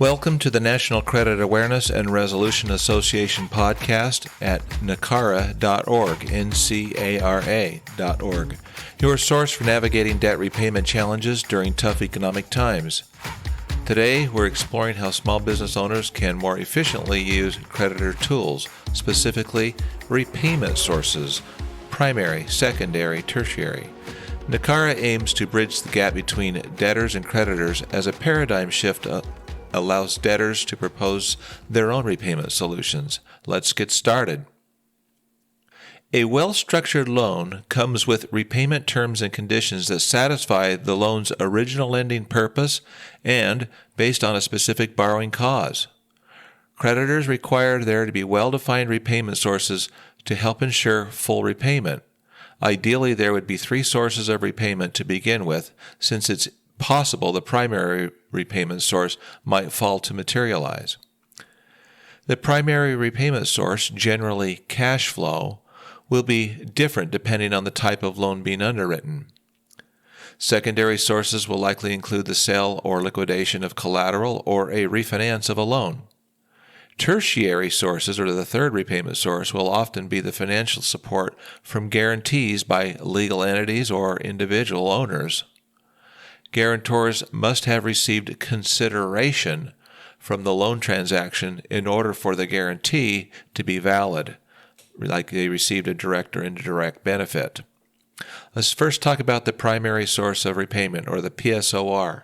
Welcome to the National Credit Awareness and Resolution Association podcast at NCARA.org, NCARA.org, your source for navigating debt repayment challenges during tough economic times. Today, we're exploring how small business owners can more efficiently use Creditor Tools, specifically Repayment Sources, primary, secondary, tertiary. NCARA aims to bridge the gap between debtors and creditors as a paradigm shift allows debtors to propose their own repayment solutions. Let's get started. A well-structured loan comes with repayment terms and conditions that satisfy the loan's original lending purpose and based on a specific borrowing cause. Creditors require there to be well-defined repayment sources to help ensure full repayment. Ideally, there would be 3 sources of repayment to begin with, since it's possible the primary repayment source might fail to materialize. The primary repayment source, generally cash flow, will be different depending on the type of loan being underwritten. Secondary sources will likely include the sale or liquidation of collateral or a refinance of a loan. Tertiary sources, or the third repayment source, will often be the financial support from guarantees by legal entities or individual owners. Guarantors must have received consideration from the loan transaction in order for the guarantee to be valid, like they received a direct or indirect benefit. Let's first talk about the primary source of repayment, or the PSOR.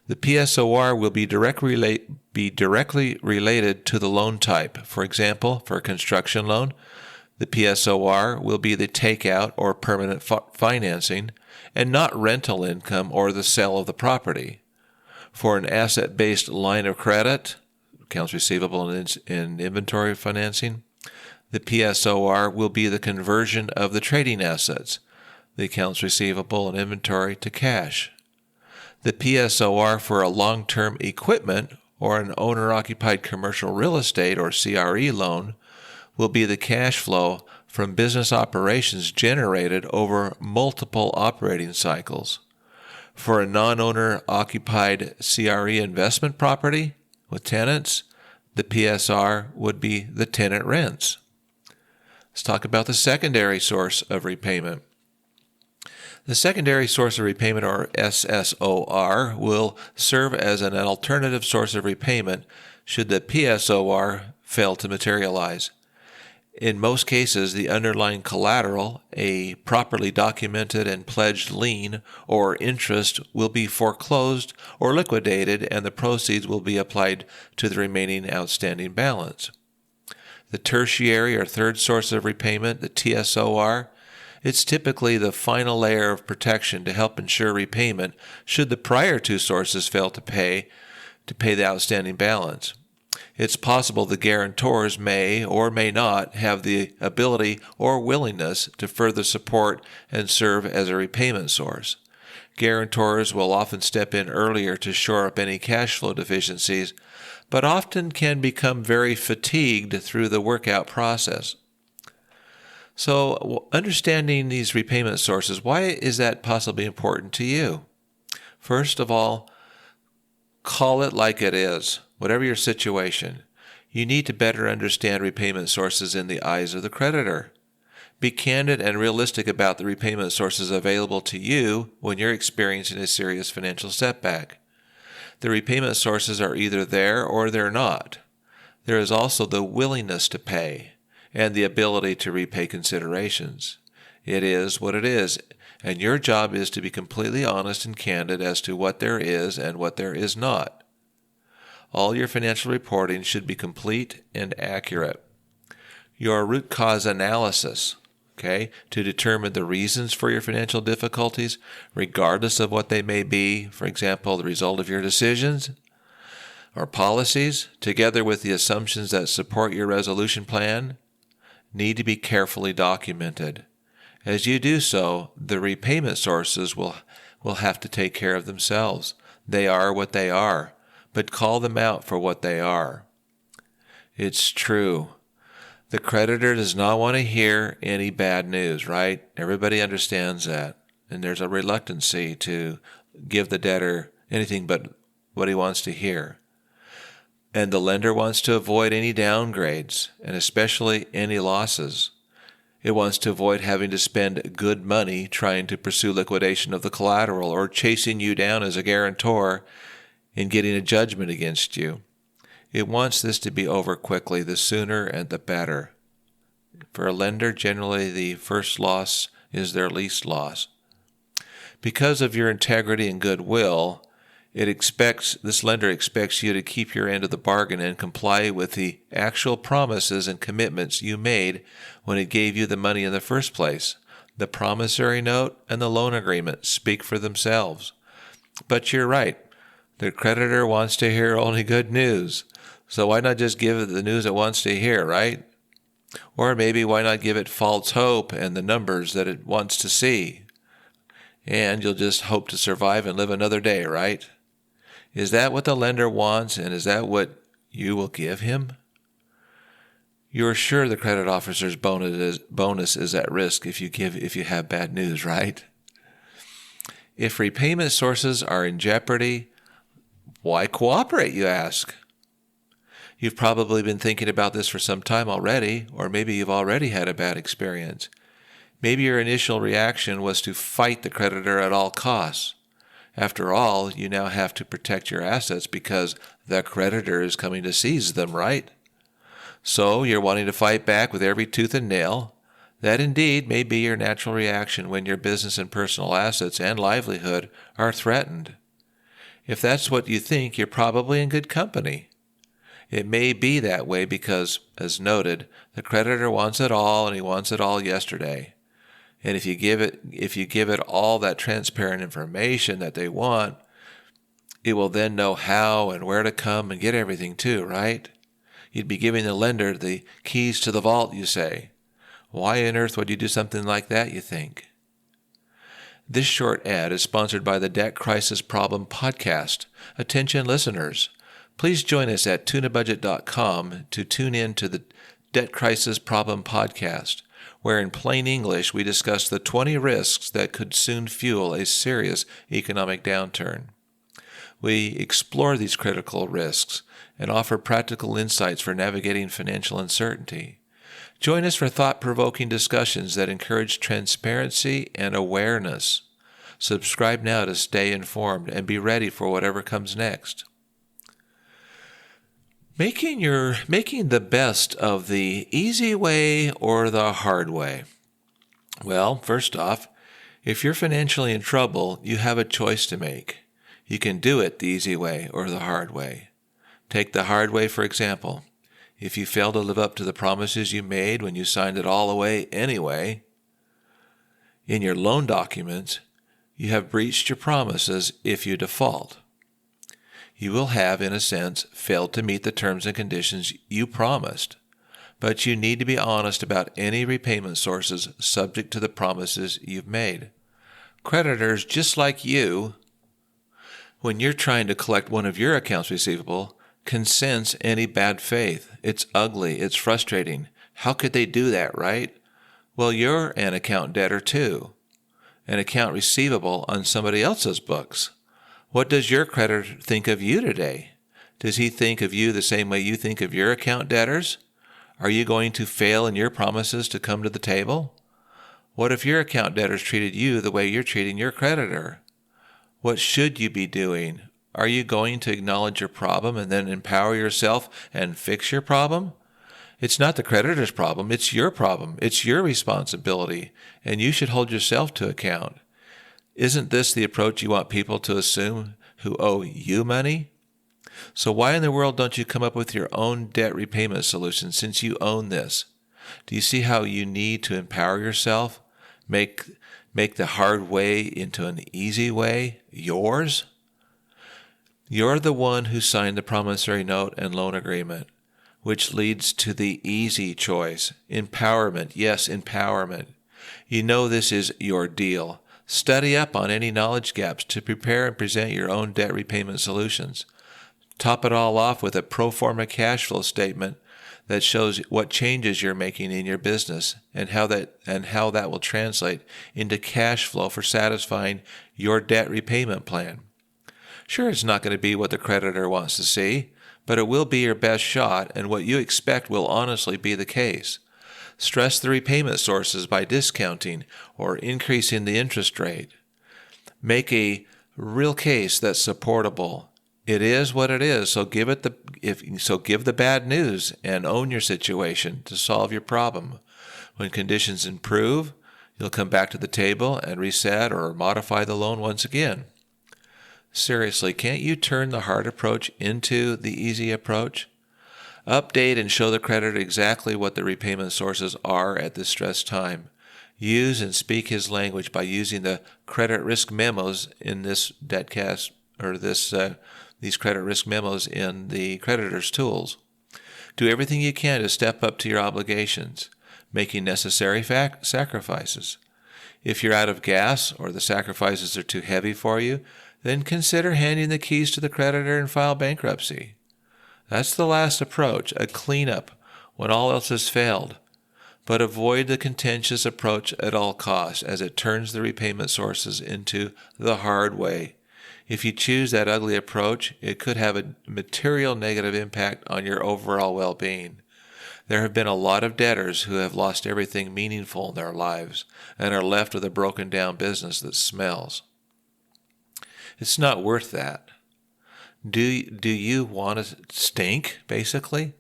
The PSOR will be directly related to the loan type. For example, for a construction loan, the PSOR will be the takeout or permanent financing, and not rental income or the sale of the property. For an asset-based line of credit, accounts receivable and inventory financing, the PSOR will be the conversion of the trading assets, the accounts receivable and inventory, to cash. The PSOR for a long-term equipment or an owner-occupied commercial real estate or CRE loan will be the cash flow from business operations generated over multiple operating cycles. For a non-owner occupied CRE investment property with tenants, the PSR would be the tenant rents. Let's talk about the secondary source of repayment. The secondary source of repayment, or SSOR, will serve as an alternative source of repayment should the PSOR fail to materialize. In most cases, the underlying collateral, a properly documented and pledged lien or interest, will be foreclosed or liquidated, and the proceeds will be applied to the remaining outstanding balance. The tertiary, or third source of repayment, the TSOR, it's typically the final layer of protection to help ensure repayment should the prior 2 sources fail to pay the outstanding balance. It's possible the guarantors may or may not have the ability or willingness to further support and serve as a repayment source. Guarantors will often step in earlier to shore up any cash flow deficiencies, but often can become very fatigued through the workout process. So, understanding these repayment sources, why is that possibly important to you? First of all, call it like it is. Whatever your situation, you need to better understand repayment sources in the eyes of the creditor. Be candid and realistic about the repayment sources available to you when you're experiencing a serious financial setback. The repayment sources are either there or they're not. There is also the willingness to pay and the ability to repay considerations. It is what it is, and your job is to be completely honest and candid as to what there is and what there is not. All your financial reporting should be complete and accurate. Your root cause analysis, to determine the reasons for your financial difficulties, regardless of what they may be, for example, the result of your decisions or policies, together with the assumptions that support your resolution plan, need to be carefully documented. As you do so, the repayment sources will have to take care of themselves. They are what they are, but call them out for what they are. It's true. The creditor does not want to hear any bad news, right? Everybody understands that. And there's a reluctancy to give the debtor anything but what he wants to hear. And the lender wants to avoid any downgrades, and especially any losses. It wants to avoid having to spend good money trying to pursue liquidation of the collateral or chasing you down as a guarantor and getting a judgment against you. It wants this to be over quickly. The sooner and the better. For a lender, generally the first loss is their least loss. Because of your integrity and goodwill, this lender expects you to keep your end of the bargain and comply with the actual promises and commitments you made when it gave you the money in the first place. The promissory note and the loan agreement speak for themselves. But you're right. The creditor wants to hear only good news. So why not just give it the news it wants to hear, right? Or maybe why not give it false hope and the numbers that it wants to see? And you'll just hope to survive and live another day, right? Is that what the lender wants, and is that what you will give him? You're sure the credit officer's bonus is at risk if you have bad news, right? If repayment sources are in jeopardy, why cooperate, you ask? You've probably been thinking about this for some time already, or maybe you've already had a bad experience. Maybe your initial reaction was to fight the creditor at all costs. After all, you now have to protect your assets because the creditor is coming to seize them, right? So you're wanting to fight back with every tooth and nail. That indeed may be your natural reaction when your business and personal assets and livelihood are threatened. If that's what you think, you're probably in good company. It may be that way because, as noted, the creditor wants it all and he wants it all yesterday. And if you give it all that transparent information that they want, it will then know how and where to come and get everything too, right? You'd be giving the lender the keys to the vault, you say. Why on earth would you do something like that, you think? This short ad is sponsored by the Debt Crisis Problem Podcast. Attention listeners, please join us at tunabudget.com to tune in to the Debt Crisis Problem Podcast, where in plain English we discuss the 20 risks that could soon fuel a serious economic downturn. We explore these critical risks and offer practical insights for navigating financial uncertainty. Join us for thought-provoking discussions that encourage transparency and awareness. Subscribe now to stay informed and be ready for whatever comes next. Making the best of the easy way or the hard way. Well, first off, if you're financially in trouble, you have a choice to make. You can do it the easy way or the hard way. Take the hard way, for example. If you fail to live up to the promises you made when you signed it all away anyway, in your loan documents, you have breached your promises if you default. You will have, in a sense, failed to meet the terms and conditions you promised, but you need to be honest about any repayment sources subject to the promises you've made. Creditors, just like you, when you're trying to collect one of your accounts receivable, can sense any bad faith. It's ugly. It's frustrating. How could they do that, right? Well, you're an account debtor too, an account receivable on somebody else's books. What does your creditor think of you today? Does he think of you the same way you think of your account debtors? Are you going to fail in your promises to come to the table? What if your account debtors treated you the way you're treating your creditor? What should you be doing? Are you going to acknowledge your problem and then empower yourself and fix your problem? It's not the creditor's problem. It's your problem. It's your responsibility, and you should hold yourself to account. Isn't this the approach you want people to assume who owe you money? So why in the world don't you come up with your own debt repayment solution since you own this? Do you see how you need to empower yourself? Make the hard way into an easy way yours? You're the one who signed the promissory note and loan agreement, which leads to the easy choice. Empowerment. Yes, empowerment. You know this is your deal. Study up on any knowledge gaps to prepare and present your own debt repayment solutions. Top it all off with a pro forma cash flow statement that shows what changes you're making in your business and how that will translate into cash flow for satisfying your debt repayment plan. Sure, it's not going to be what the creditor wants to see, but it will be your best shot, and what you expect will honestly be the case. Stress the repayment sources by discounting or increasing the interest rate. Make a real case that's supportable. It is what it is, so give the bad news and own your situation to solve your problem. When conditions improve, you'll come back to the table and reset or modify the loan once again. Seriously, can't you turn the hard approach into the easy approach? Update and show the creditor exactly what the repayment sources are at this stressed time. Use and speak his language by using the credit risk memos in this DebtCast or these credit risk memos in the Creditor's Tools. Do everything you can to step up to your obligations, making necessary sacrifices. If you're out of gas or the sacrifices are too heavy for you, then consider handing the keys to the creditor and file bankruptcy. That's the last approach, a cleanup when all else has failed. But avoid the contentious approach at all costs, as it turns the repayment sources into the hard way. If you choose that ugly approach, it could have a material negative impact on your overall well-being. There have been a lot of debtors who have lost everything meaningful in their lives and are left with a broken-down business that smells. It's not worth that. Do you want to stink, basically?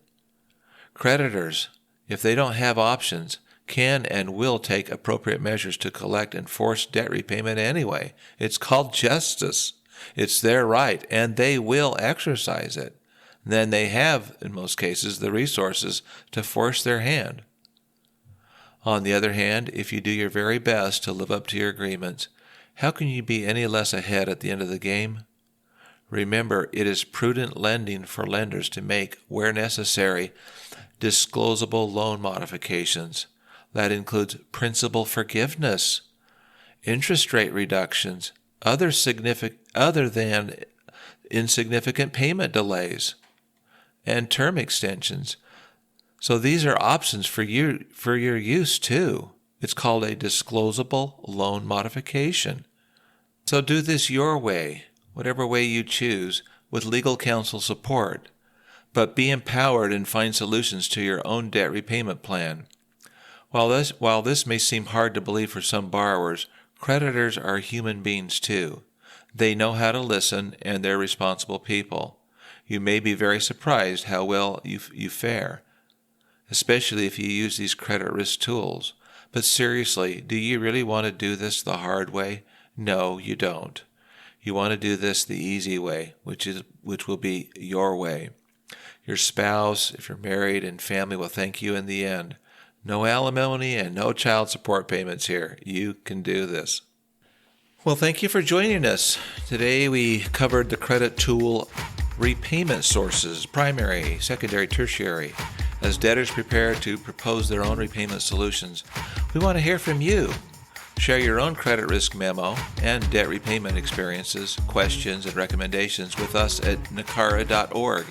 Creditors, if they don't have options, can and will take appropriate measures to collect and force debt repayment anyway. It's called justice. It's their right, and they will exercise it. Then they have, in most cases, the resources to force their hand. On the other hand, if you do your very best to live up to your agreements, how can you be any less ahead at the end of the game? Remember, it is prudent lending for lenders to make, where necessary, disclosable loan modifications. That includes principal forgiveness, interest rate reductions, other than insignificant payment delays, and term extensions. So these are options for your use too. It's called a disclosable loan modification. So do this your way, whatever way you choose, with legal counsel support. But be empowered and find solutions to your own debt repayment plan. While this may seem hard to believe for some borrowers, creditors are human beings too. They know how to listen, and they're responsible people. You may be very surprised how well you fare, especially if you use these credit risk tools. But seriously, do you really want to do this the hard way? No, you don't. You want to do this the easy way, which will be your way. Your spouse, if you're married, and family will thank you in the end. No alimony and no child support payments here. You can do this. Well, thank you for joining us. Today we covered the credit tool Repayment Sources, primary, secondary, tertiary. As debtors prepare to propose their own repayment solutions, we want to hear from you. Share your own credit risk memo and debt repayment experiences, questions, and recommendations with us at nicara.org.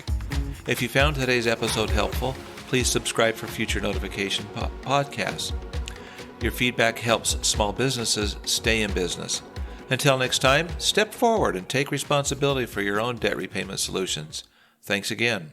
If you found today's episode helpful, please subscribe for future notification podcasts. Your feedback helps small businesses stay in business. Until next time, step forward and take responsibility for your own debt repayment solutions. Thanks again.